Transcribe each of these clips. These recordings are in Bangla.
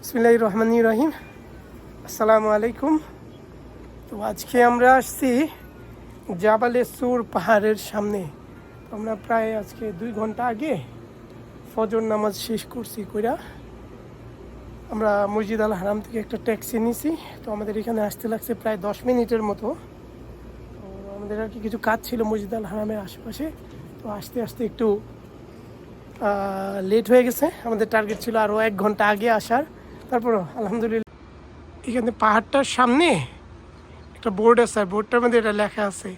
বিসমিল্লাহির রহমানির রহিম। আসসালামু আলাইকুম। তো আজকে আমরা আসছি জাবালে সুর পাহাড়ের সামনে। আমরা প্রায় আজকে 2 ঘন্টা আগে ফজর নামাজ শেষ করছি কইরা আমরা মসজিদ আল হারাম থেকে একটা ট্যাক্সি নিছি। তো আমাদের এখানে আসতে লাগছে প্রায় 10 মিনিটের মতো। তো আমাদের আর কি কিছু কাজ ছিল মসজিদ আল হারামের আশেপাশে, তো আস্তে আস্তে একটু লেট হয়ে গেছে। আমাদের টার্গেট ছিল আরও 1 ঘন্টা আগে আসার। তারপরও আলহামদুলিল্লাহ এখানে পাহাড়টার সামনে একটা বোর্ড আছে, আর বোর্ডটার মধ্যে এটা লেখা আছে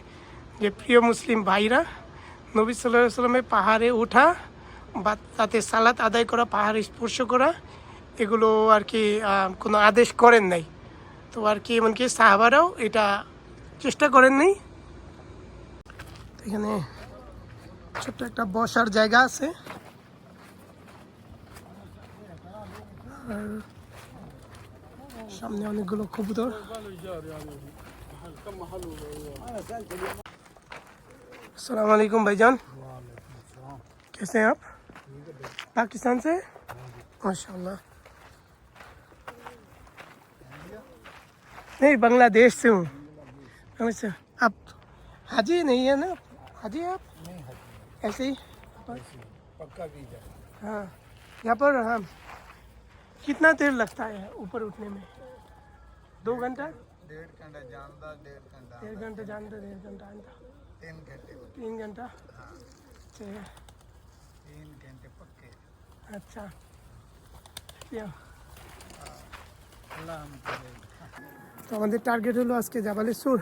যে প্রিয় মুসলিম ভাইরা, নবী সাল্লাল্লাহু আলাইহি সাল্লামের পাহাড়ে ওঠা বা তাতে সালাত আদায় করা, পাহাড় স্পর্শ করা, এগুলো আর কি কোনো আদেশ করেন নাই। তো আর কি এমনকি সাহাবারাও এটা চেষ্টা করেন নাই। এখানে ছোট্ট একটা বসার জায়গা আছে, আর সামনে অনেকগুলো কবুতর। अस्सलाम वालेकुम भाईजान, कैसे हैं आप? पाकिस्तान से? माशाल्लाह। नहीं, बांग्लादेश से हूँ। अच्छा, आप हाजी नहीं है ना? हाजी हैं आप? ऐसे ही पक्का वीजा। हाँ। यहाँ पर हाँ, कितना देर लगता है ऊपर उठने में? 2 घंटा? 1.5 घंटा जानदा, 1.5 घंटा 1.5 घंटा जानते, 1.5 घंटा आंदा। 3 घंटे 3 घंटा? हाँ, चलिए, 3 घंटे पक्के। अच्छा। क्या अल्लाह हम करे। তো আমাদের টার্গেট হলো আজকে জাবালে সুর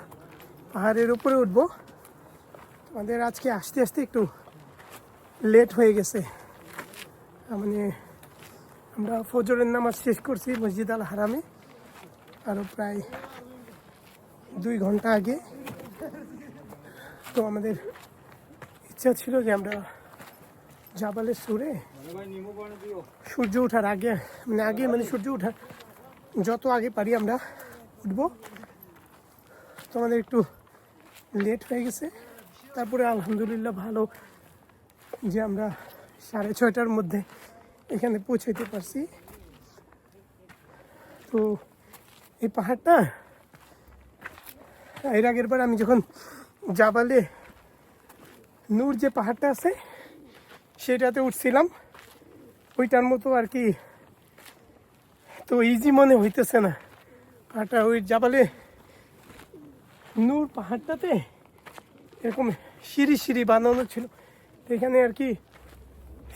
পাহাড়ের উপরে উঠবো। আমাদের আজকে আস্তে আস্তে একটু লেট হয়ে গেছে। মানে আমরা ফজরের নামাজ শেষ করছি মসজিদ আল হারামে আরও প্রায় 2 ঘন্টা আগে। তো আমাদের ইচ্ছা ছিল যে আমরা জাবালে সুরে সূর্য ওঠার আগে মানে সূর্য ওঠার যত আগে পারি আমরা উঠবো। তো আমাদের একটু লেট হয়ে গেছে। তারপরে আলহামদুলিল্লাহ ভালো যে আমরা 6:30টার মধ্যে এখানে পৌঁছাইতে পারছি। তো এই পাহাড়টা এর আগের বার আমি যখন জাবালে নূর যে পাহাড়টা আছে সেটাতে উঠছিলাম, ওইটার মতো আর কি তো ইজি মনে হইতেছে না পাহাড়টা। ওই জাবালে নূর পাহাড়টাতে এরকম সিঁড়ি সিঁড়ি বানানো ছিল, এখানে আর কি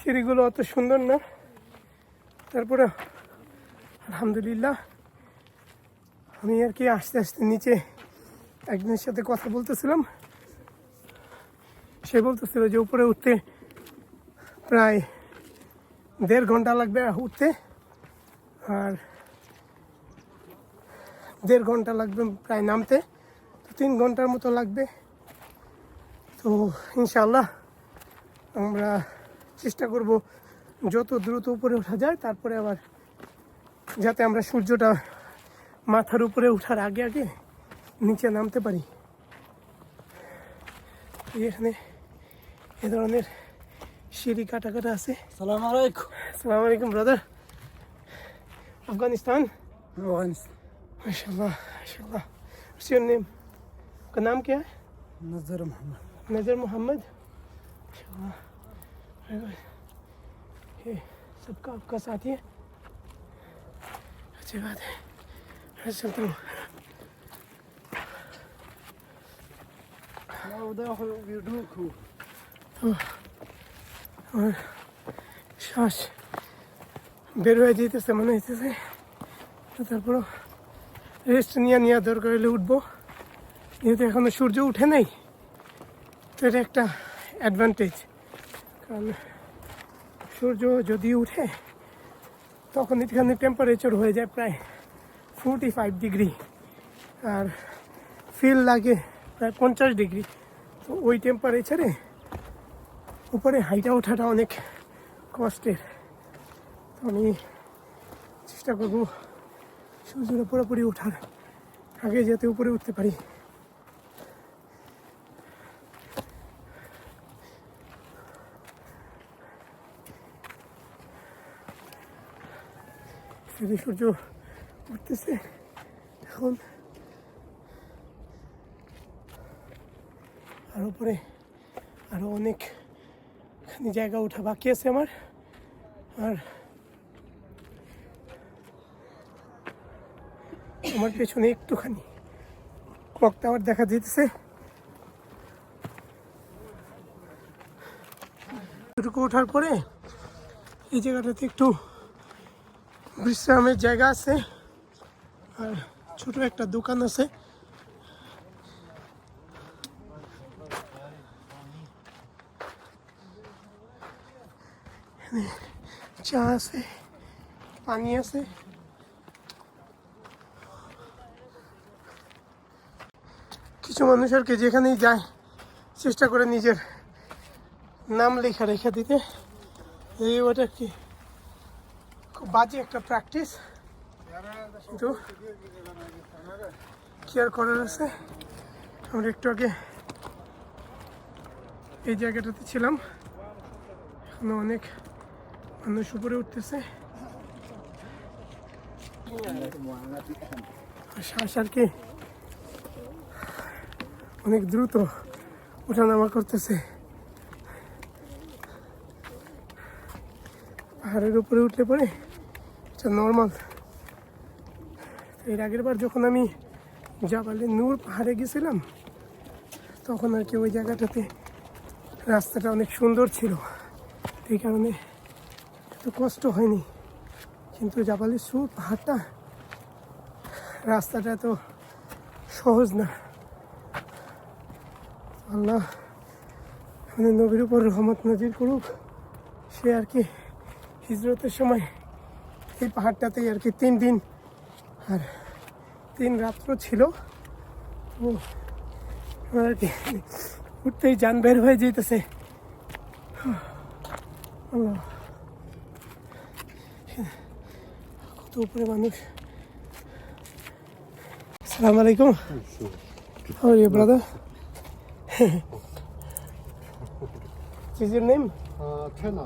সিঁড়িগুলো অত সুন্দর না। তারপরে আলহামদুলিল্লাহ আমি আর কি আস্তে আস্তে নিচে একজনের সাথে কথা বলতেছিলাম। সে বলতেছিল যে উপরে উঠতে প্রায় 1.5 ঘন্টা লাগবে উঠতে, আর 1.5 ঘন্টা লাগবে প্রায় নামতে, তো 3 ঘন্টার মতো লাগবে। তো ইনশাআল্লাহ আমরা চেষ্টা করব যত দ্রুত উপরে ওঠা যায়, তারপরে আবার যাতে আমরা সূর্যটা মাথার উপরে ওঠার আগে আগে নিচে নামতে পারি। এখানে এ ধরনের সিঁড়ি কাটা কাটা আছে। सलाम अलैकुम। আসসালামু আলাইকুম ব্রাদার। अफगानिस्तान? अफगानिस्तान। माशाल्लाह माशाल्लाह। What's your name? आपका नाम क्या है? नजर मोहम्मद। नज़र मोहम्मद। माशाल्लाह, very good। ये सबका आपका साथी है, अच्छी बात है। मैं चलता हूँ। لا وداخل بيدوكو। और শ্বাস বের হয়ে যেতেছে মনে হইতেছে। তারপরও রেস্ট নেওয়া দরকার হলে উঠবো, যেহেতু এখনো সূর্য উঠে নাই। তো এটা একটা অ্যাডভান্টেজ, কারণ সূর্য যদি উঠে তখন এখানে টেম্পারেচার হয়ে যায় প্রায় 45 ডিগ্রি, আর ফিল লাগে প্রায় 50 ডিগ্রি। তো ওই টেম্পারেচারে উপরে হাইটা ওঠাটা অনেক কষ্টের। তো আমি চেষ্টা করবো সূর্যের পুরোপুরি ওঠার আগে যাতে উপরে উঠতে পারি। যদি সূর্য উঠতেছে এখন, আর উপরে আরো অনেক জায়গা ওঠা বাকি আছে আমার। আর আমার পেছনে একটুখানি ক্লক টাওয়ার দেখা যেতেছে। এটুকু ওঠার পরে এই জায়গাটাতে একটু বিশ্রামের জায়গা আছে আর ছোট একটা দোকান আছে। এখানে চা আছে, পানি আছে। কিছু মানুষ আর কি যেখানেই যায় চেষ্টা করে নিজের নাম লেখা রেখে দিতে। এই ওটা কি খুব বাজে একটা প্র্যাকটিস, কিন্তু কি আর করার আছে। আমরা একটু আগে এই জায়গাটাতে ছিলাম, এখনো অনেক মানুষ উপরে উঠতেছে। শ্বাস আর কি অনেক দ্রুত ওঠানামা করতেছে। পাহাড়ের উপরে উঠলে পরে এটা নর্মাল। এর আগের বার যখন আমি জাবালে নূর পাহাড়ে গেছিলাম তখন আর কি ওই জায়গাটাতে রাস্তাটা অনেক সুন্দর ছিল, এই কারণে এত কষ্ট হয়নি। কিন্তু জাবালে সুর পাহাড়টা রাস্তাটা এত সহজ না। আল্লাহ মানে নবীর উপর রহমত নাজির করুক। সে আর কি হিজরতের সময় এই পাহাড়টাতেই আর কি 3 দিন আর 3 রাত্র ছিল। তো আর কি উঠতেই যান বের হয়ে যেতেছে। আল্লাহ, কত উপরে মানুষ। আসসালামু আলাইকুম। How are you, brother? What is your name? China,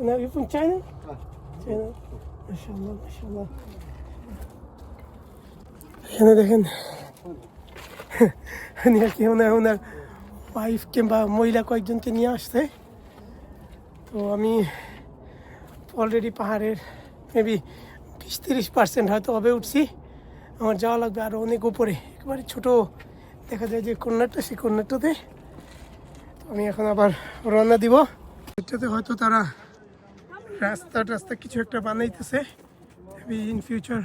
No, you from China? China. MashaAllah, MashaAllah. এখানে দেখেন উনি আর কি ওনার ওয়াইফ কিংবা মহিলা কয়েকজনকে নিয়ে আসছে। তো আমি অলরেডি পাহাড়ের মেবি 20-30% হয়তো হবে উঠছি। আমার যাওয়া লাগবে আরও অনেক উপরে, একেবারে ছোটো দেখা যায় যে কর্নারটা, সেই কর্নারটাতে। আমি এখন আবার রওনা দিব। এটাতে হয়তো তারা রাস্তা কিছু একটা বানাইতেছে, ইন ফিউচার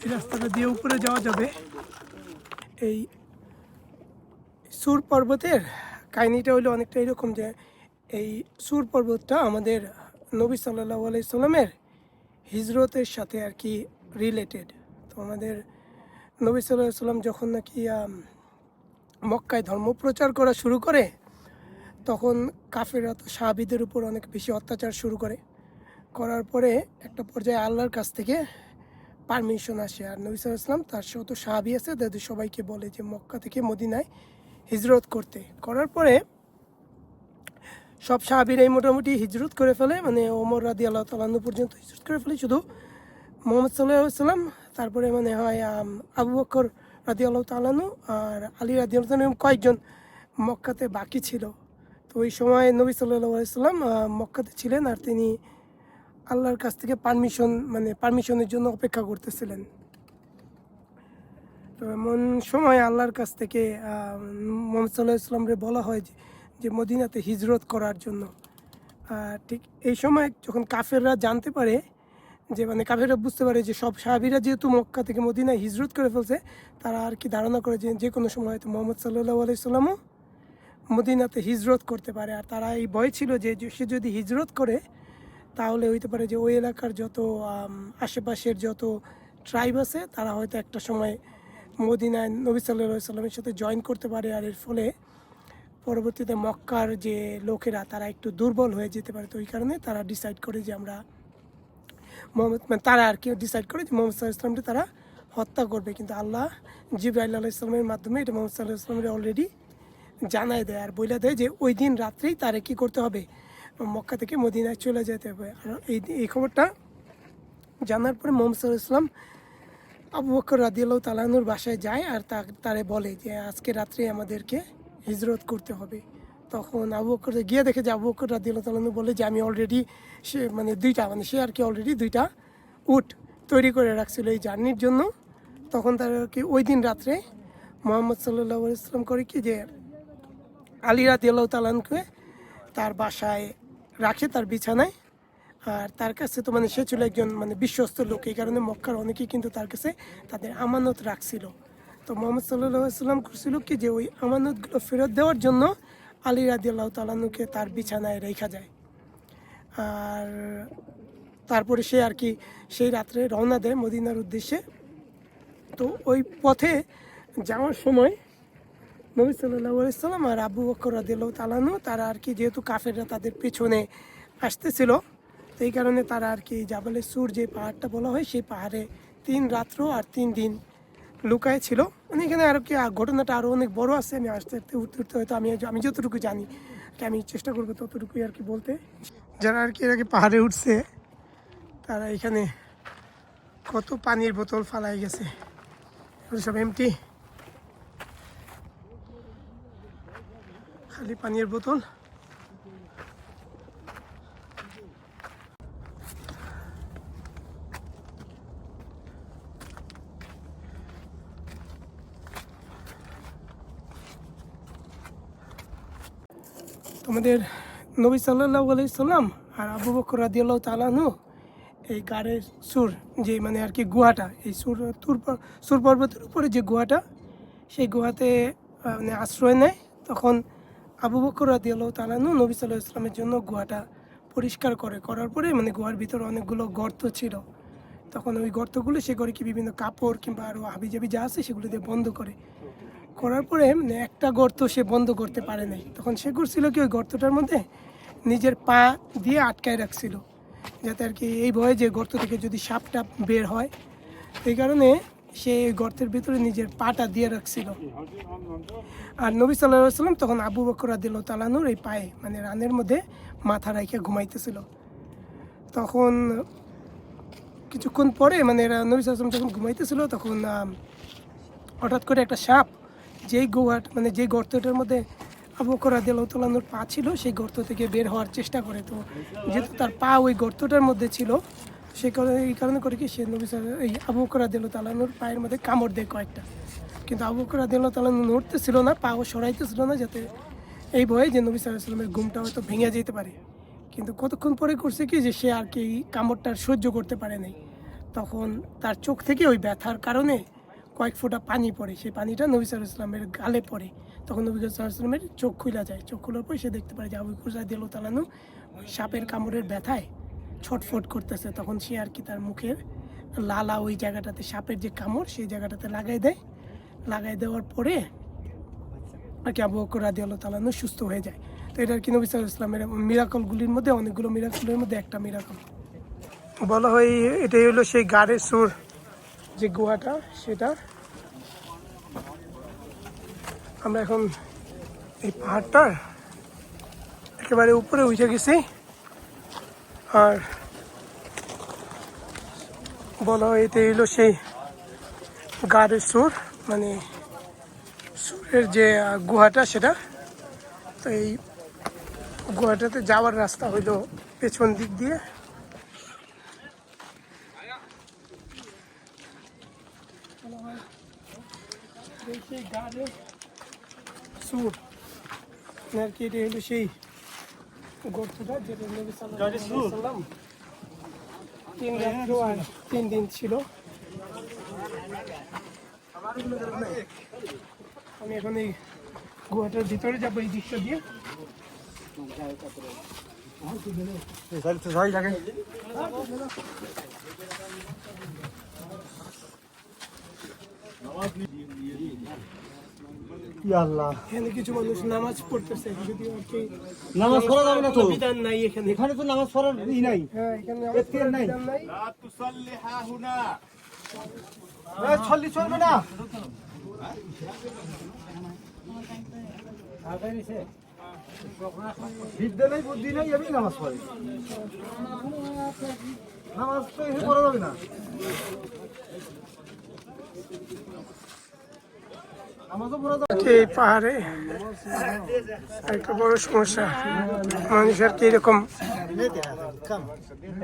এই রাস্তাটা দিয়ে উপরে যাওয়া যাবে। এই সুর পর্বতের কাহিনিটা হলো অনেকটা এরকম যে এই সুর পর্বতটা আমাদের নবী সাল্লাল্লাহু আলাইহি সাল্লামের হিজরতের সাথে আর কি রিলেটেড। তো আমাদের নবী সাল্লাল্লাহু আলাইহি সাল্লাম যখন নাকি মক্কায় ধর্ম প্রচার করা শুরু করে তখন কাফেররা তো সাহাবীদের উপর অনেক বেশি অত্যাচার শুরু করার পরে একটা পর্যায়ে আল্লাহর কাছ থেকে পারমিশন আসে। আর নবী সাল্লাল্লাহু আলাইহি ওয়াসাল্লাম তার সাথে সাহাবী আছে, তাদের সবাইকে বলে যে মক্কা থেকে মদিনায় হিজরত করার পরে সব সাহাবীরাই মোটামুটি হিজরত করে ফেলে, মানে ওমর রাদিয়াল্লাহু তাআলা আনহু পর্যন্ত হিজরত করে ফেলে। শুধু মুহাম্মদ সাল্লাল্লাহু আলাইহি ওয়াসাল্লাম, তারপরে মানে হয় আবু বকর রাদিয়াল্লাহু তাআলা আনহু আর আলী রাদিয়াল্লাহু তাআলা কয়েকজন মক্কাতে বাকি ছিল। তো ওই সময় নবী সাল্লাল্লাহু আলাইহি ওয়াসাল্লাম মক্কাতে ছিলেন আর তিনি আল্লাহর কাছ থেকে পারমিশনের জন্য অপেক্ষা করতেছিলেন। তো এমন সময় আল্লাহর কাছ থেকে মুহাম্মদ সাল্লাল্লাহু আলাইহি ওয়াসাল্লামকে বলা হয় যে মদিনাতে হিজরত করার জন্য। ঠিক এই সময় যখন কাফেররা জানতে পারে যে মানে কাফেররা বুঝতে পারে যে সব সাহাবীরা যেহেতু মক্কা থেকে মদিনায় হিজরত করে ফেলছে, তারা আর কি ধারণা করে যে কোনো সময় হয়তো মুহাম্মদ সাল্লাল্লাহু আলাইহি ওয়াসাল্লামও মদিনাতে হিজরত করতে পারে। আর তারা এই ভয় ছিল যে সে যদি হিজরত করে তাহলে হইতে পারে যে ওই এলাকার যত আশেপাশের যত ট্রাইব আছে তারা হয়তো একটা সময় মদিনায় নবী সাল্লাল্লাহু আলাইহি ওয়াসাল্লামের সাথে জয়েন করতে পারে। আর এর ফলে পরবর্তীতে মক্কার যে লোকেরা তারা একটু দুর্বল হয়ে যেতে পারে। তো ওই কারণে তারা ডিসাইড করে যে তারা আর কি ডিসাইড করে যে মুহাম্মদ সাল্লাল্লাহু আলাইহি ওয়াসাল্লামকে তারা হত্যা করবে। কিন্তু আল্লাহ জিবরাইল আলাইহিস সালামের মাধ্যমে এটা মুহাম্মদ সাল্লাল্লাহু আলাইহি ওয়াসাল্লামের অলরেডি জানায় দেয় আর বইলা দেয় যে ওই দিন রাত্রেই তারা কি করতে হবে, মক্কা থেকে মদিনায় চলে যেতে হবে। আর এই খবরটা জানার পরে মোহাম্মদ সাল্লাল্লাহু আলাইহি ওয়াসাল্লাম আবু বকর রাদিয়াল্লাহু তাআলা আনহুর বাসায় যায় আর তারে বলে যে আজকে রাত্রে আমাদেরকে হিজরত করতে হবে। তখন আবু বকর গিয়ে দেখে যে আবু বকর রাদিয়াল্লাহু তাআলা আনহু বলে যে আমি অলরেডি সে মানে সে আর কি অলরেডি 2টা উট তৈরি করে রাখছিল এই জার্নির জন্য। তখন তার আর কি ওই দিন রাত্রে মোহাম্মদ সাল্লাল্লাহু আলাইহি ওয়াসাল্লাম করে কি যে আলী রাদিয়াল্লাহু তাআলা আনহুকে তার বাসায় রাখে, তার বিছানায়। আর তার কাছে তো মানে সে ছিল একজন মানে বিশ্বস্ত লোক, এই কারণে মক্কার অনেকেই কিন্তু তার কাছে তাদের আমানত রাখছিল। তো মোহাম্মদ সাল্লাল্লাহু আলাইহি ওয়াসাল্লাম করছিল কি যে ওই আমানতগুলো ফেরত দেওয়ার জন্য আলী রাদিয়াল্লাহু তাআলা আনহুকে তার বিছানায় রেখা যায়। আর তারপরে সে আর কি সেই রাত্রে রওনা দেয় মদিনার উদ্দেশ্যে। তো ওই পথে যাওয়ার সময় নবী সাল্লাল্লাহু আলাইহি ওয়াসাল্লাম আর আবু বকর রাদিয়াল্লাহু তাআলা আনহু তারা আর কি যেহেতু কাফেররা তাদের পেছনে আসতেছিল, তো এই কারণে তারা আর কি জাবালে সুর যে পাহাড়টা বলা হয় সেই পাহাড়ে 3 রাত্র আর 3 দিন লুকায় ছিল। মানে এখানে আর কি ঘটনাটা আরও অনেক বড় আছে, আমি আস্তে আস্তে উঠতে উঠতে হয়তো আমি যতটুকু জানি আমি চেষ্টা করবো ততটুকুই আর কি বলতে। যারা আর কি এর আগে পাহাড়ে উঠছে তারা এখানে কত পানির বোতল ফালাই গেছে, এগুলো সব এমটি, খালি পানির বোতল। তোমাদের নবী সাল্লাল্লাহু আলাইহি সাল্লাম আর আবু বকর রাদিয়াল্লাহু তাআলা আনহু এই গাড়ের সুর যে মানে আর কি গুহাটা, এই সুর পর্বতের উপরে যে গুহাটা, সেই গুহাতে মানে আশ্রয় নেয়। তখন আবু বকর রাদিয়াল্লাহু তাআলা আনহু নবী সাল্লাল্লাহু আলাইহি সাল্লামের জন্য গুহাটা পরিষ্কার করার পরে মানে গুহার ভিতরে অনেকগুলো গর্ত ছিল। তখন ওই গর্তগুলো সে করে কি বিভিন্ন কাপড় কিংবা আরও হাবিজাবি যা আছে সেগুলো দিয়ে বন্ধ করার পরে মানে একটা গর্ত সে বন্ধ করতে পারে নাই। তখন সে করছিল কি ওই গর্তটার মধ্যে নিজের পা দিয়ে আটকায় রাখছিল, যাতে আর কি এই ভয়ে যে গর্ত থেকে যদি সাপটা বের হয়, এই কারণে সে গর্তের ভিতরে নিজের পাটা দিয়ে রাখছিল। আর নবী সাল্লাল্লাহু আলাইহি ওয়াসাল্লাম তখন আবু বকর রাদিয়াল্লাহু তাআলা আনহুর এই পায়ে মানে রানের মধ্যে মাথা রেখে ঘুমাইতেছিল। তখন কিছুক্ষণ পরে মানে নবী সাল্লাল্লাহু আলাইহি ওয়াসাল্লাম যখন ঘুমাইতেছিল তখন হঠাৎ করে একটা সাপ যেই মানে যেই গর্তটার মধ্যে আবু বকর রাদিয়াল্লাহু তাআলা আনহুর পা ছিল সেই গর্ত থেকে বের হওয়ার চেষ্টা করে। তো যেহেতু তার পা ওই গর্তটার মধ্যে ছিল এই কারণে করে কি সে এই আবু বকর রাদিয়াল্লাহু তাআলা আনহুর পায়ের মধ্যে কামড় দেয় কয়েকটা, কিন্তু আবু বকর রাদিয়াল্লাহু তাআলা আনহু নড়তেছিল না, পাও সরাইতেছিল না, যাতে এই ভয়ে যে নবী সাল্লাল্লাহু আলাইহি ওয়াসাল্লামের ঘুমটা হয়তো ভেঙে যেতে পারে। কিন্তু কতক্ষণ পরে করছে কি যে সে আর কি কামড়টা সহ্য করতে পারে নাই। তখন তার চোখ থেকে ওই ব্যথার কারণে কয়েক ফোঁটা পানি পড়ে, সেই পানিটা নবী সাল্লাল্লাহু আলাইহি ওয়াসাল্লামের গালে পড়ে। তখন নবী সাল্লাল্লাহু আলাইহি ওয়াসাল্লামের চোখ খুলে যায়, চোখ খোলার পর সে দেখতে পারে যে আবু বকর রাদিয়াল্লাহু তাআলা আনহু ওই সাপের কামড়ের ব্যথায় ছটফট করতেছে। তখন সে আর কি তার মুখের লালা ওই জায়গাটাতে সাপের যে কামড় সেই জায়গাটাতে লাগাই দেওয়ার পরে আর কি আবু বকর রাদিয়াল্লাহু তাআলা আনহু সুস্থ হয়ে যায়। তো এটা আর কি নবী সাল্লাল্লাহু আলাইহি ওয়াসাল্লামের মিরাকলগুলির মধ্যে অনেকগুলো মিরাকলের মধ্যে একটা মিরাকল বলা হয়। এটাই হলো সেই গাড়ের সুর যে গুহাটা, সেটা আমরা এখন এই পাহাড়টার একেবারে উপরে উঠে গেছি। আর বলা হয় এটাই হলো সেই গাড়ের সুর, মানে সুরের যে গুহাটা সেটা। তো এই গুহাটাতে যাওয়ার রাস্তা হইলো পেছন দিক দিয়ে। সেই গাড়ের সুর আর কি, এটা হলো সেই গর্তটা যেটা নবী সাল্লাল্লাহু আলাইহি ওয়াসাল্লাম 3 রাত্র আর 3 দিন ছিল। আমি এখন এই গুহাটার ভিতরে যাবো এই দিকটা দিয়ে। এখানে কিছু মানুষ নামাজ পড়তেছে, যদিও আর কি নামাজ পড়া যাবে না তো, বিধান নাই এখানে। এখানে তো নামাজ পড়ার ই নাই। হ্যাঁ, এখানে নামাজ পড়ার নাই। বিধান নাই। لا تصلي ها هنا ছল্লি চলবে না। বিদ্যা নাই, বুদ্ধি নাই, আমি নামাজ পড়ি। নামাজ তো এখানে পড়া যাবে না। নামাজও পড়া যাবে না। এই পাহাড়ে একটা বড় সমস্যা, মানুষ আর কি এরকম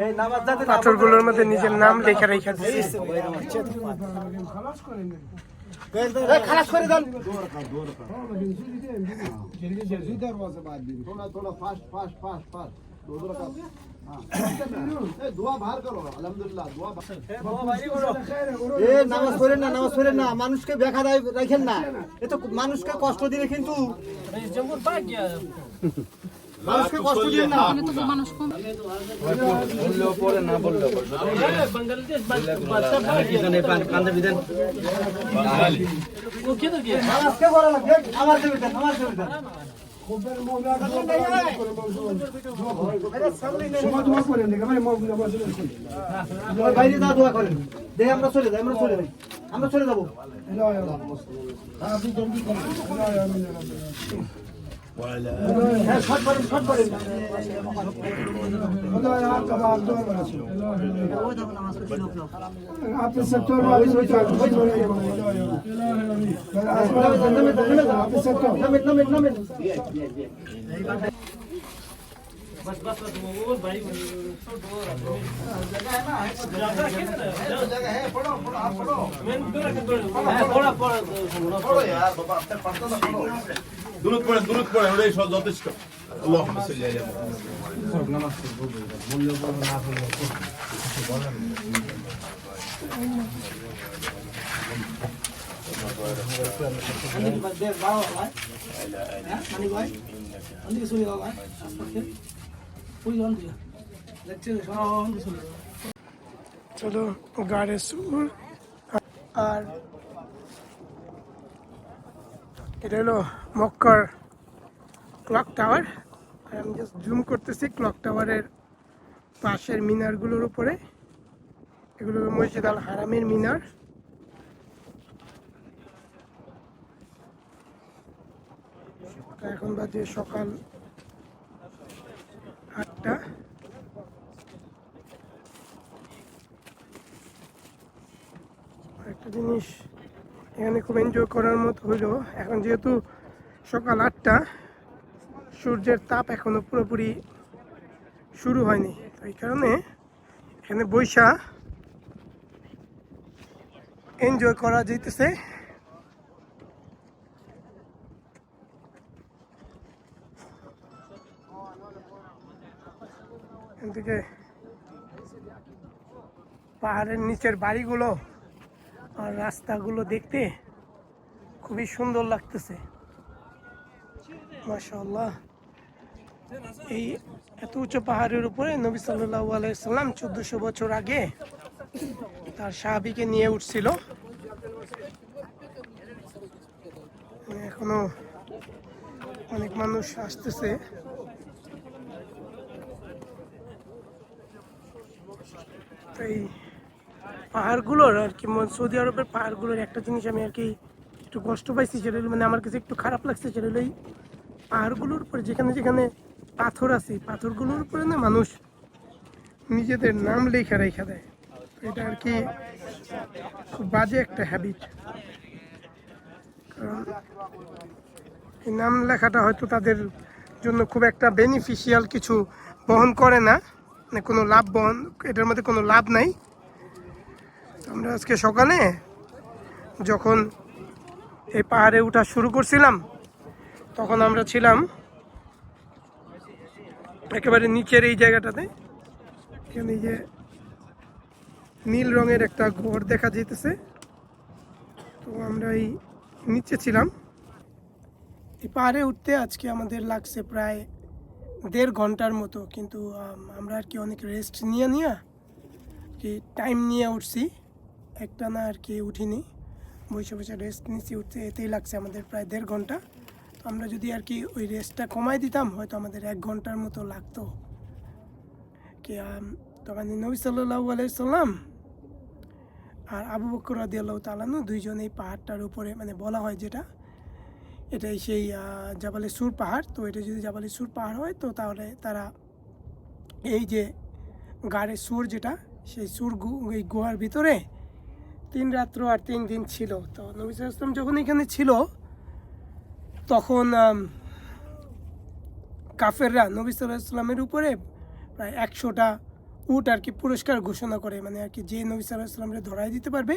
এই নামাজ যাতে না পাথরগুলোর মধ্যে নিজের নাম লেখা রেখা দিচ্ছে। এই খালাস করে দেন। थोड़ा थोड़ा फास्ट फास्ट फास्ट फास्ट दो दो रकात हाँ दुआ बाहर करो अल्हम्दुलिल्लाह दुआ এই নামাজ পড়েন না, নামাজ পড়েন না, মানুষকে দেখা দেয় রাখেন না। এ তো মানুষকে কষ্ট দিলে কিন্তু মানুষকে কষ্ট দিন না। নামাজকে পড়া লাগবে, আমার দেবে দেন, আমার দেবে দেন। বাইরে যা দোয়া করেন, দেখে আমরা চলে যাই, আমরা চলে যাই, আমরা চলে যাবো। হ্যাঁ, শর্ট করেন, শর্ট করেন। নামেন, নামেন, নামেন। দূরত পড়েন ওটাই সব যথেষ্ট। আল্লাহুম্মা সাল্লি আলা চলো গাড়ে সুর। আর এটা হলো মক্কার ক্লক টাওয়ার। আর আমি জাস্ট জুম করতেছি ক্লক টাওয়ারের পাশের মিনারগুলোর উপরে। এগুলো হলো মসজিদ আল হারামের মিনার। এখন বাজে সকাল 8টা। একটা জিনিস এখানে খুব এনজয় করার মতো হইলো, এখন যেহেতু সকাল 8টা, সূর্যের তাপ এখনো পুরোপুরি শুরু হয়নি, তো এই কারণে এখানে বৈশা এনজয় করা যাইতেছে। এখান থেকে পাহাড়ের নিচের বাড়িগুলো আর রাস্তাগুলো দেখতে খুবই সুন্দর লাগতেছে, মাশাআল্লাহ। এই এত উঁচু পাহাড়ের উপরে নবী সাল্লাল্লাহু আলাইহি সাল্লাম 1400 বছর আগে তার সাহাবীকে নিয়ে উঠছিল। এখনো অনেক মানুষ আসতেছে। তো এই পাহাড়গুলোর আর কি, সৌদি আরবের পাহাড়গুলোর একটা জিনিস আমি আর কি একটু কষ্ট পাইছি, সেটা হলো মানে আমার কাছে একটু খারাপ লাগছে, সেটা হলো এই পাহাড়গুলোর উপরে যেখানে যেখানে পাথর আছে, পাথরগুলোর উপরে না মানুষ নিজেদের নাম লেখা রেখা দেয়। এটা আর কি খুব বাজে একটা হ্যাবিট, কারণ এই নাম লেখাটা হয়তো তাদের জন্য খুব একটা বেনিফিশিয়াল কিছু বহন করে না, মানে কোনো লাভ বহন, এটার মধ্যে কোনো লাভ নাই। আমরা আজকে সকালে যখন এই পাহাড়ে ওঠা শুরু করছিলাম, তখন আমরা ছিলাম একেবারে নিচের এই জায়গাটাতে। এখানে এই যে নীল রঙের একটা ঘর দেখা যেতেছে, তো আমরা এই নিচে ছিলাম। এই পাহাড়ে উঠতে আজকে আমাদের লাগছে প্রায় 1.5 ঘন্টার মতো, কিন্তু আমরা আর কি অনেক রেস্ট নিয়ে কি টাইম নিয়ে উঠছি, একটা না আর কি উঠিনি, বসে বসে রেস্ট নিচ্ছি, উঠতে এতেই লাগছে আমাদের প্রায় 1.5 ঘন্টা। তো আমরা যদি আর কি ওই রেস্টটা কমাই দিতাম হয়তো আমাদের 1 ঘন্টার মতো লাগতো। কি তখন নবী সাল্লাল্লাহু আলাইহি সাল্লাম আর আবু বকর রাদিয়াল্লাহু তাআলা আনহু দুইজন এই পাহাড়টার উপরে, মানে বলা হয় যেটা এটাই সেই জাবালে সুর পাহাড়। তো এটা যদি জাবালে সুর পাহাড় হয় তো তাহলে তারা এই যে গাড়ে সুর যেটা, সেই এই গুহার ভিতরে 3 রাত্র আর 3 দিন ছিল। তো নবী সাল্লাল্লাহু আলাইহি ওয়াসাল্লাম যখন এখানে ছিল তখন কাফেররা নবী সাল্লাল্লাহু আলাইহি ওয়াসাল্লামের উপরে প্রায় 100টা উট আর কি পুরস্কার ঘোষণা করে, মানে আর কি যে নবী সাল্লাল্লাহু আলাইহি ওয়াসাল্লামকে ধরাই দিতে পারবে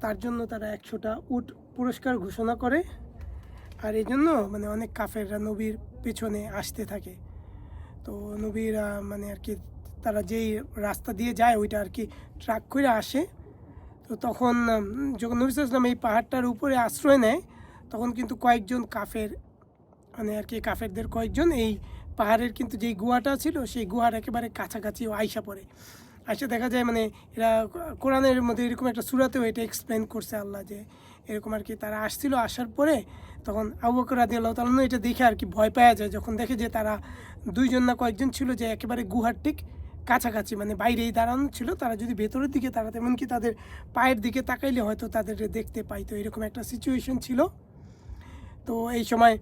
তার জন্য তারা 100টা উট পুরস্কার ঘোষণা করে। আর এই জন্য মানে অনেক কাফেররা নবীর পেছনে আসতে থাকে। তো নবীর মানে আর কি তারা যেই রাস্তা দিয়ে যায় ওইটা আর কি ট্রাক করে আসে। তো তখন যখন নবী সাল্লাল্লাহু আলাইহি ওয়াসাল্লাম এই পাহাড়টার উপরে আশ্রয় নেয় তখন কিন্তু কয়েকজন কাফের মানে আর কি কাফেরদের কয়েকজন এই পাহাড়ের কিন্তু যেই গুহাটা ছিল সেই গুহার একেবারে কাছাকাছি আইসা পড়ে। আইসা দেখা যায় মানে এরা কোরআনের মধ্যে এরকম একটা সূরাতেও এটা এক্সপ্লেন করছে আল্লাহ, যে এরকম আর কি তারা আসছিল, আসার পরে তখন আবু বকর রাদিয়াল্লাহু তাআলা এটা দেখে আর কি ভয় পাওয়া যায়, যখন দেখে যে তারা দুইজন না কয়েকজন ছিল যে একেবারে গুহার ঠিক কাছাকাছি মানে বাইরেই দাঁড়ানো ছিল, তারা যদি ভেতরের দিকে তাকাতে এমনকি তাদের পায়ের দিকে তাকাইলে হয়তো তাদের দেখতে পাইতো, এরকম একটা সিচুয়েশন ছিল। তো এই সময়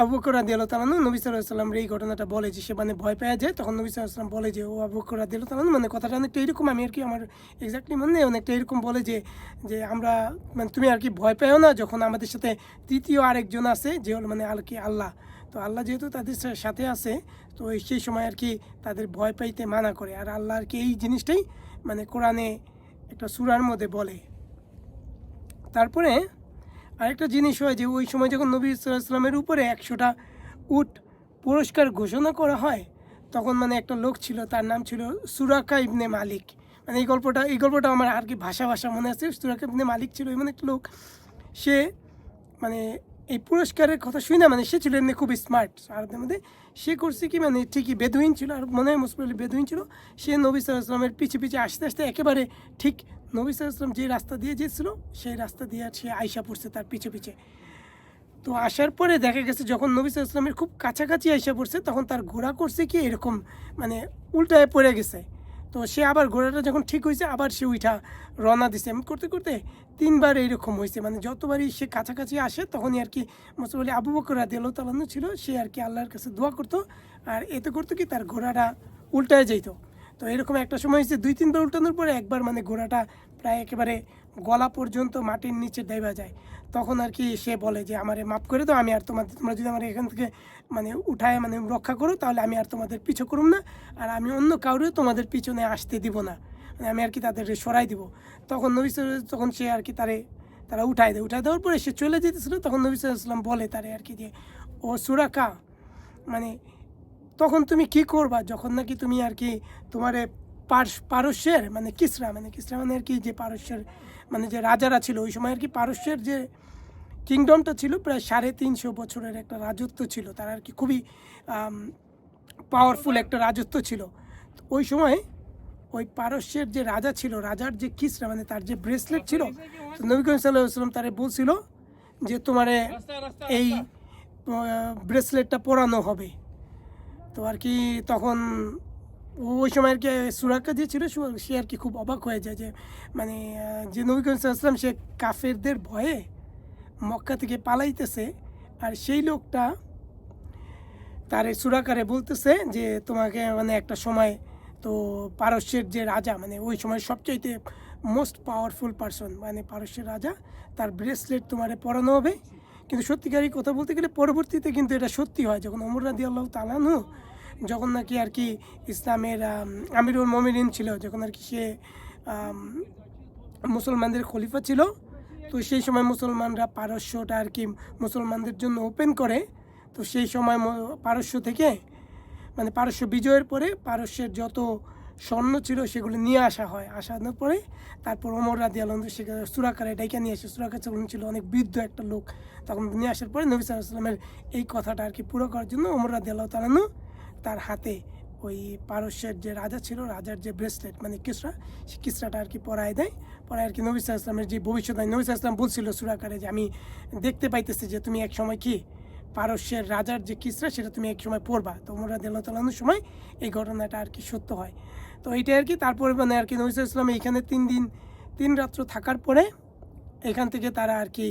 আবু বকর রাদিয়াল্লাহু তাআলা নবী সাল্লাল্লাহু আলাইহি ওয়াসাল্লামের এই ঘটনাটা বলে যে সে মানে ভয় পেয়ে যায়। তখন নবী সাল্লাল্লাহু আলাইহি ওয়াসাল্লাম বলে যে ও আবু বকর রাদিয়াল্লাহু তাআলা মানে কথাটা অনেকটা এরকম, আমি আর কি আমার এক্স্যাক্টলি মনে নেই, অনেকটা এরকম বলে যে আমরা মানে তুমি আর কি ভয় পেও না, যখন আমাদের সাথে তৃতীয় আরেকজন আছে যে হলো মানে আর কি আল্লাহ, তো আল্লাহ যেহেতু তাদের সাথে আছে তো সেই সময় আর কি তাদের ভয় পাইতে মানা করে। আর আল্লাহ আর কি এই জিনিসটাই মানে কোরআনে একটা সূরার মধ্যে বলে। তারপরে আরেকটা জিনিস হয় যে ওই সময় যখন নবী সাল্লাল্লাহু আলাইহি ওয়াসাল্লামের উপরে 100টা উট পুরস্কার ঘোষণা করা হয় তখন মানে একটা লোক ছিল, তার নাম ছিল সুরাকা ইবনে মালিক। মানে এই গল্পটা আমার আর কি ভাষা মনে আছে। সুরাকা ইবনে মালিক ছিল এমন একটা লোক, সে মানে এই পুরস্কারের কথা শুই না, মানে সে ছিল এমনি খুব স্মার্ট আরবদের মধ্যে। সে করছে কি মানে ঠিকই বেদুইন ছিল, আর মনে হয় মোস্ট প্রবলি বেদুইন ছিল। সে নবী সাল্লাল্লাহু আলাইহি ওয়াসাল্লামের পিছে আস্তে একেবারে ঠিক নবী সাল্লাল্লাহু আলাইহি ওয়াসাল্লাম যে রাস্তা দিয়ে যেছিল সেই রাস্তা দিয়ে সে আইসা পড়ছে তার পিছে। তো আসার পরে দেখা গেছে যখন নবী সাল্লাল্লাহু আলাইহি ওয়াসাল্লামের খুব কাছাকাছি আইসা পড়ছে তখন তার ঘোড়া করছে কি এরকম মানে উল্টায় পড়ে গেছে। তো সে আবার ঘোড়াটা যখন ঠিক হয়েছে আবার সে উঠা রওনা দিছে। এমন করতে 3বার এইরকম হয়েছে, মানে যতবারই সে কাছাকাছি আসে তখনই আর কি মোস্টলি আবু বকর রাদিয়াল্লাহু তাআলা ছিল, সে আর কি আল্লাহর কাছে দোয়া করতো আর এতে করতো কি তার ঘোড়াটা উল্টায় যেত। তো এরকম একটা সময় হয়েছে 2-3বার উল্টানোর পরে একবার মানে ঘোড়াটা প্রায় একেবারে গলা পর্যন্ত মাটির নিচে দেবা যায়। তখন আর কি সে বলে যে আমারে মাফ করে দাও, আমি আর তোমরা যদি আমার এখান থেকে মানে উঠায় মানে রক্ষা করো তাহলে আমি আর তোমাদের পিছু করুম না, আর আমি অন্য কাউরেও তোমাদের পিছনে আসতে দিব না, মানে আমি আর কি তাদের সরাই দিব। তখন তখন সে আর কি তারা উঠায় দেওয়ার পরে সে চলে যেতেছিল। তখন নবী সাল্লাল্লাহু আলাইহি ওয়াসাল্লাম বলে তারে আর কি যে ও সুরাকা মানে তখন তুমি কি করবা যখন নাকি তুমি আর কি তোমার পারস্যের মানে কিসরা মানে আর কি যে পারস্যের মানে যে রাজারা ছিল ওই সময় আর কি পারস্যের যে কিংডমটা ছিল প্রায় 350 বছরের একটা রাজত্ব ছিল, তার আর কি খুবই পাওয়ারফুল একটা রাজত্ব ছিল। ওই সময় ওই পারস্যের যে রাজা ছিল, রাজার যে কিসরা মানে তার যে ব্রেসলেট ছিল, তো নবী করিম সাল্লাল্লাহু আলাইহি ওয়াসাল্লাম তারে বলছিল যে তোমারে এই ব্রেসলেটটা পরানো হবে। তো আর কি তখন ওই সময় আর কি সুরাকা যে ছিল সে আর কি খুব অবাক হয়ে যায় যে মানে যে নবী করিম সাল্লাল্লাহু আলাইহি ওয়াসাল্লাম সে কাফেরদের ভয়ে মক্কা থেকে পালাইতেছে, আর সেই লোকটা তার সুরাকারে বলতেছে যে তোমাকে মানে একটা সময় তো পারস্যের যে রাজা মানে ওই সময় সবচাইতে মোস্ট পাওয়ারফুল পারসন মানে পারস্যের রাজা, তার ব্রেসলেট তোমারে পরানো হবে। কিন্তু সত্যিকারই কথা বলতে গেলে পরবর্তীতে কিন্তু এটা সত্যি হয়, যখন ওমর রাদিয়াল্লাহু তাআলা আনহু যখন নাকি আর কি ইসলামের আমিরুল মুমিনিন ছিল, যখন আর কি সে মুসলমানদের খলিফা ছিল, তো সেই সময় মুসলমানরা পারস্যটা আর কি মুসলমানদের জন্য ওপেন করে। তো সেই সময় পারস্য থেকে মানে পারস্য বিজয়ের পরে পারস্যের যত স্বর্ণ ছিল সেগুলো নিয়ে আসা হয়, আসানোর পরে তারপর ওমর রাদিয়াল্লাহু আনহু সেখানে সুরাকারে ডাইকা নিয়ে আসে। সুরাকা ছিল অনেক বৃদ্ধ একটা লোক, তখন নিয়ে আসার পরে নবী সাল্লাল্লাহু আলাইহি ওয়াসাল্লামের এই কথাটা আর কি পুরো করার জন্য ওমর রাদিয়াল্লাহু তাআলা আনহু তার হাতে ওই পারস্যের যে রাজা ছিল রাজার যে ব্রেসলেট মানে কিসরা, সেই কিসরাটা আর কি পরায় দেয়। পরে আর কি নবী সাল্লাল্লাহু আলাইহি ওয়াসাল্লামের যে ভবিষ্যৎবাণী নবী সাল্লাল্লাহু আলাইহি ওয়াসাল্লাম বলছিল সুরাকারে যে আমি দেখতে পাইতেছি যে তুমি এক সময় কি পারস্যের রাজার যে কিসরা সেটা তুমি এক সময় পড়বা। তো ওমর রাদিয়াল্লাহু তাআলা আনহুর সময় এই ঘটনাটা আর কি সত্য হয়। তো এইটাই আর কি তারপরে মানে আর কি নবী সাল্লাল্লাহু আলাইহি ওয়াসাল্লাম এখানে 3 রাত্র থাকার পরে এখান থেকে তারা আর কি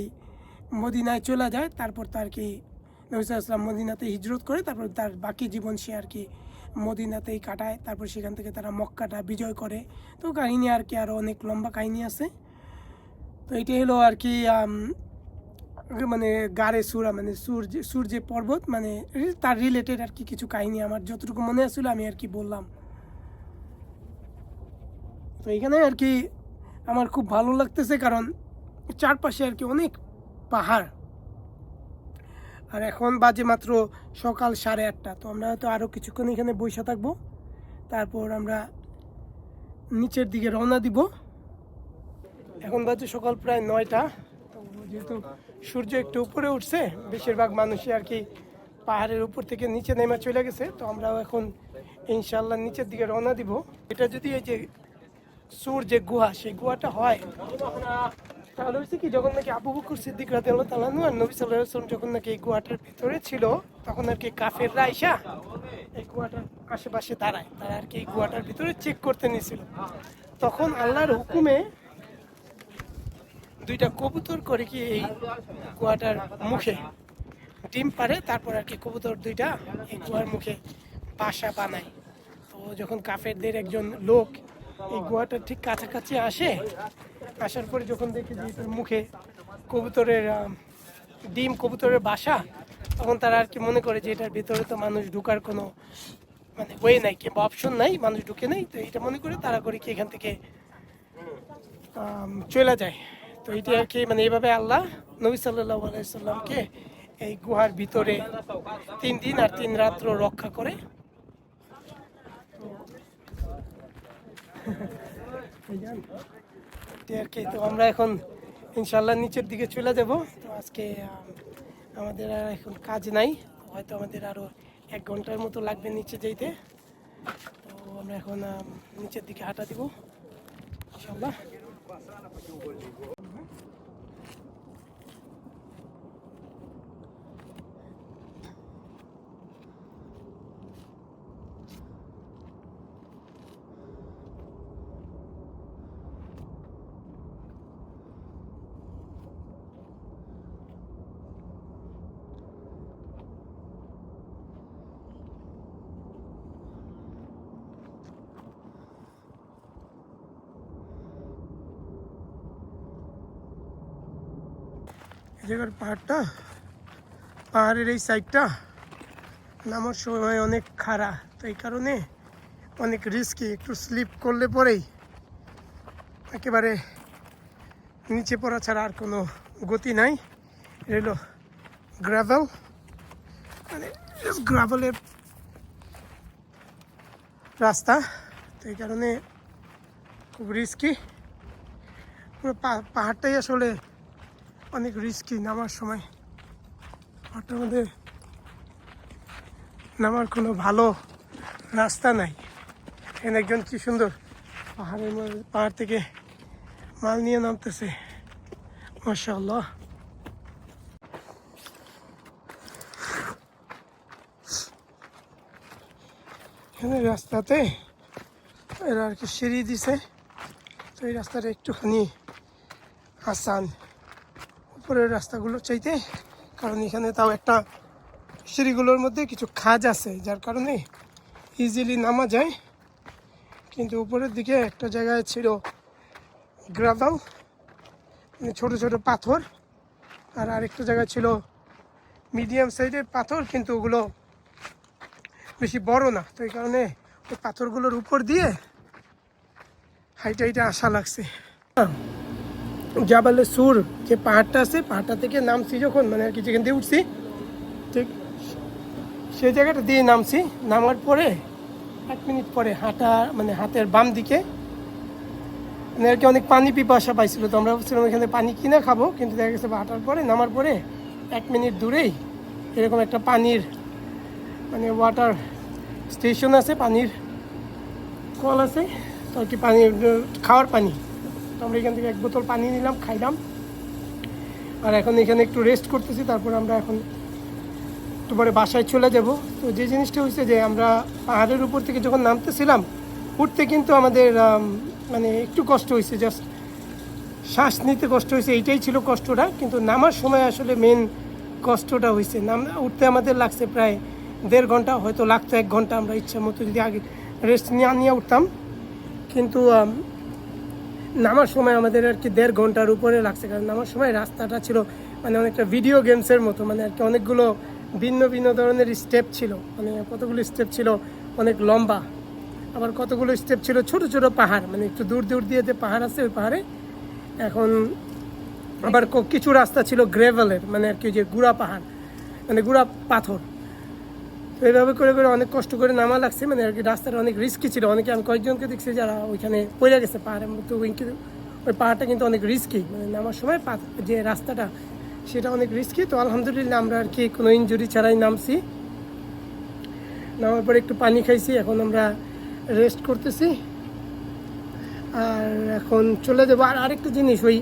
মদিনায় চলে যায়। তারপর তো আর কি নবী সাল্লাল্লাহু আলাইহি ওয়াসাল্লাম মদিনাতে হিজরত করে তারপর তার বাকি জীবন সে আর কি মদিনাতেই কাটায়, তারপর সেখান থেকে তারা মক্কাটা বিজয় করে। তো কাহিনী আর কি আরও অনেক লম্বা কাহিনী আছে। তো এটাই হলো আর কি মানে গাড়ে সুরা, মানে সুর যে পর্বত, মানে তার রিলেটেড আর কি কিছু কাহিনী আমার যতটুকু মনে আসছিল আমি আর কি বললাম। তো এখানে আর কি আমার খুব ভালো লাগতেছে, কারণ চারপাশে আর কি অনেক পাহাড়। আর এখন বাজে মাত্র সকাল 8:30। তো আমরা হয়তো আরও কিছুক্ষণ এখানে বসে থাকবো, তারপর আমরা নিচের দিকে রওনা দিব। এখন বাজে সকাল প্রায় 9টা। তো যেহেতু সূর্য একটু উপরে উঠছে, বেশিরভাগ মানুষই আর কি পাহাড়ের উপর থেকে নিচে নেমে চলে গেছে। তো আমরাও এখন ইনশাল্লাহ নিচের দিকে রওনা দিব। এটা যদি এই যে সুর যে গুহা, সেই গুহাটা হয় তাহলে হচ্ছে কি, যখন নাকি আবু বকর সিদ্দিক রাদিয়াল্লাহু তাআলা আনহু আর নবী সাল্লাল্লাহু আলাইহি ওয়াসাল্লাম যখন নাকি এই গুহাটার ভিতরে ছিল, তখন আর কি কাফেররা আইসা এই গুহাটার আশেপাশে দাঁড়ায়, তারা আর কি এই গুহাটার ভিতরে চেক করতে নিয়েছিল। তখন আল্লাহর হুকুমে 2টা কবুতর করে কি এই গুহাটার মুখে ডিম পারে, তারপর আর কি কবুতর 2টা এই গুহার মুখে বাসা বানায়। তো যখন কাফেরদের একজন লোক এই গুহাটার ঠিক কাছাকাছি আসে, আসার পরে যখন দেখে যে এটার মুখে কবুতরের ডিম, কবুতরের বাসা, তখন তারা আর কি মনে করে যে এটার ভিতরে তো মানুষ ঢুকার কোনো মানে ওয়ে নাই কিংবা অপশন নাই, মানুষ ঢুকে নেই। তো এটা মনে করে তারা করে কি এখান থেকে চলে যায়। তো এটা আর কি মানে এইভাবে আল্লাহ নবী সাল্লাল্লাহু আলাইহি সাল্লামকে এই গুহার ভিতরে 3 দিন আর 3 রাত্র রক্ষা করে। আর কি তো আমরা এখন ইনশাল্লাহ নিচের দিকে চলে যাব। তো আজকে আমাদের আর এখন কাজ নাই, হয়তো আমাদের আরও 1 ঘন্টার মতো লাগবে নিচে যেতে। তো আমরা এখন নিচের দিকে হাঁটা দিব ইনশাল্লাহ। এই জায়গার পাহাড়ের এই সাইডটা নামার সময় অনেক খাড়া, তো এই কারণে অনেক রিস্কি। একটু স্লিপ করলে পরেই একেবারে নিচে পড়া ছাড়া আর কোনো গতি নাই। এলো গ্রাভেল, মানে গ্রাভেলের রাস্তা, তো এই কারণে খুব রিস্কি। পুরো পাহাড়টাই আসলে অনেক রিস্কি নামার সময়। পাহাড়টার মধ্যে নামার কোনো ভালো রাস্তা নাই। এখানে একজন কি সুন্দর পাহাড় থেকে মাল নিয়ে নামতেছে, মাশাআল্লাহ। এখানে রাস্তাতে এরা আর কি সিঁড়ি দিছে, তো এই রাস্তাটা একটুখানি আসান উপরের রাস্তাগুলো চাইতে, কারণ এখানে তাও একটা সিঁড়িগুলোর মধ্যে কিছু খাজ আছে, যার কারণে ইজিলি নামা যায়। কিন্তু উপরের দিকে একটা জায়গায় ছিল গ্রাভেল, মানে ছোটো ছোটো পাথর, আর আরেকটা জায়গায় ছিল মিডিয়াম সাইজের পাথর, কিন্তু ওগুলো বেশি বড় না। তো এই কারণে ওই পাথরগুলোর উপর দিয়ে হাইটা আসা লাগছে। জাবালে সুর যে পাহাড়টা আছে, পাহাড়টা থেকে নামছি যখন, মানে আর কি যেখান দিয়ে উঠছি ঠিক সেই জায়গাটা দিয়ে নামছি। নামার পরে 1 মিনিট পরে হাতের বাম দিকে মানে আর কি অনেক পানি পিপাসা পাইছিল। তো আমরা ভাবছিলাম এখানে পানি কিনে খাবো, কিন্তু দেখা গেছে হাঁটার পরে নামার পরে 1 মিনিট দূরেই এরকম একটা পানির মানে ওয়াটার স্টেশন আছে, পানির কল আছে। তো আর কি খাওয়ার পানি, তো আমরা এখান থেকে 1 বোতল পানি নিলাম, খাইলাম। আর এখন এখানে একটু রেস্ট করতেছি, তারপর আমরা এখন একটু পরে বাসায় চলে যাব। তো যে জিনিসটা হয়েছে যে আমরা পাহাড়ের উপর থেকে যখন নামতেছিলাম, উঠতে কিন্তু আমাদের মানে একটু কষ্ট হয়েছে, জাস্ট শ্বাস নিতে কষ্ট হয়েছে, এইটাই ছিল কষ্টটা। কিন্তু নামার সময় আসলে মেন কষ্টটা হয়েছে, উঠতে আমাদের লাগছে প্রায় 1.5 ঘন্টা, হয়তো লাগতো 1 ঘন্টা, আমরা ইচ্ছা মতো যদি আগে রেস্ট নিয়ে উঠতাম। কিন্তু নামার সময় আমাদের আর কি 1.5 ঘন্টার উপরে লাগছে, কারণ নামার সময় রাস্তাটা ছিল মানে অনেকটা ভিডিও গেমসের মতো, মানে আর কি অনেকগুলো ভিন্ন ভিন্ন ধরনের স্টেপ ছিল, মানে কতগুলো স্টেপ ছিল অনেক লম্বা, আবার কতগুলো স্টেপ ছিল ছোট ছোট পাহাড়, মানে একটু দূর দূর দিয়ে যে পাহাড় আছে ওই পাহাড়ে। এখন আবার কিছু রাস্তা ছিল গ্রেভেলের, মানে আর কি যে গুড়া পাহাড়, মানে গুড়া পাথর। তো এইভাবে করে করে অনেক কষ্ট করে নামা লাগছে, মানে আর কি রাস্তাটা অনেক রিস্কি ছিল। অনেকে আমি কয়েকজনকে দেখছি যারা ওইখানে পড়ে গেছে পাহাড়ের মতো, ওই পাহাড়টা কিন্তু অনেক রিস্কি, মানে নামার সময় যে রাস্তাটা সেটা অনেক রিস্কি। তো আলহামদুলিল্লাহ আমরা আর কি কোনো ইনজুরি ছাড়াই নামছি। নামার পরে একটু পানি খাইছি, এখন আমরা রেস্ট করতেছি আর এখন চলে যাবো। আর আরেকটা জিনিস, ওই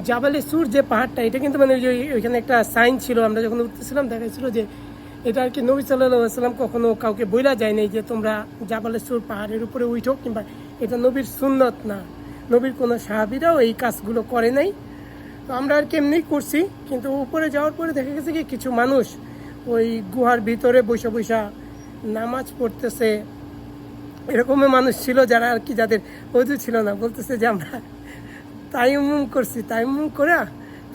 জাবালে সুর যে পাহাড়টা, এটা কিন্তু মানে ওইখানে একটা সাইন ছিল, আমরা যখন উঠতেছিলাম দেখাইছিল যে এটা আর কি নবী সাল্লাল্লাহু আলাইহি ওয়াসাল্লাম কখনো কাউকে বইলা যায় নাই যে তোমরা জাবালে সুর পাহাড়ের উপরে উঠো, কিংবা এটা নবীর সুন্নত না, নবীর কোনো সাহাবীরাও এই কাজগুলো করে নাই। তো আমরা আর কি এমনিই করছি, কিন্তু উপরে যাওয়ার পরে দেখা গেছে কি কিছু মানুষ ওই গুহার ভিতরে বৈশা বৈশা নামাজ পড়তেছে। এরকমই মানুষ ছিল যারা আর কি যাদের অজু ছিল না, বলতেছে যে আমরা তায়াম্মুম করছি, তায়াম্মুম করে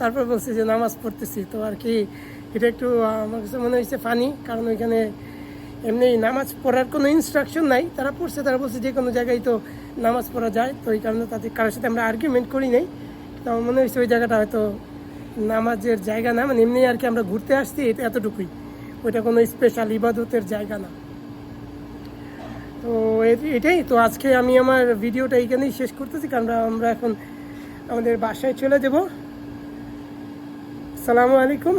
তারপর বলছি যে নামাজ পড়তেছি। তো আর কি এটা একটু আমার কাছে মনে হয়েছে ফানি, কারণ ওইখানে এমনি নামাজ পড়ার কোনো ইনস্ট্রাকশন নাই, তারা পড়ছে, তারা বলছে যে কোনো জায়গায় তো নামাজ পড়া যায়। তো এই কারণে তাদের কারোর সাথে আমরা আর্গুমেন্ট করি নাই। তো আমার মনে হয়েছে ওই জায়গাটা হয়তো নামাজের জায়গা না, মানে এমনি আর কি আমরা ঘুরতে আসছি, এটা এতটুকুই, ওইটা কোনো স্পেশাল ইবাদতের জায়গা না। তো এটাই তো, আজকে আমি আমার ভিডিওটা এইখানেই শেষ করতেছি, কারণ আমরা এখন আমাদের বাসায় চলে যাব। আসসালামু আলাইকুম।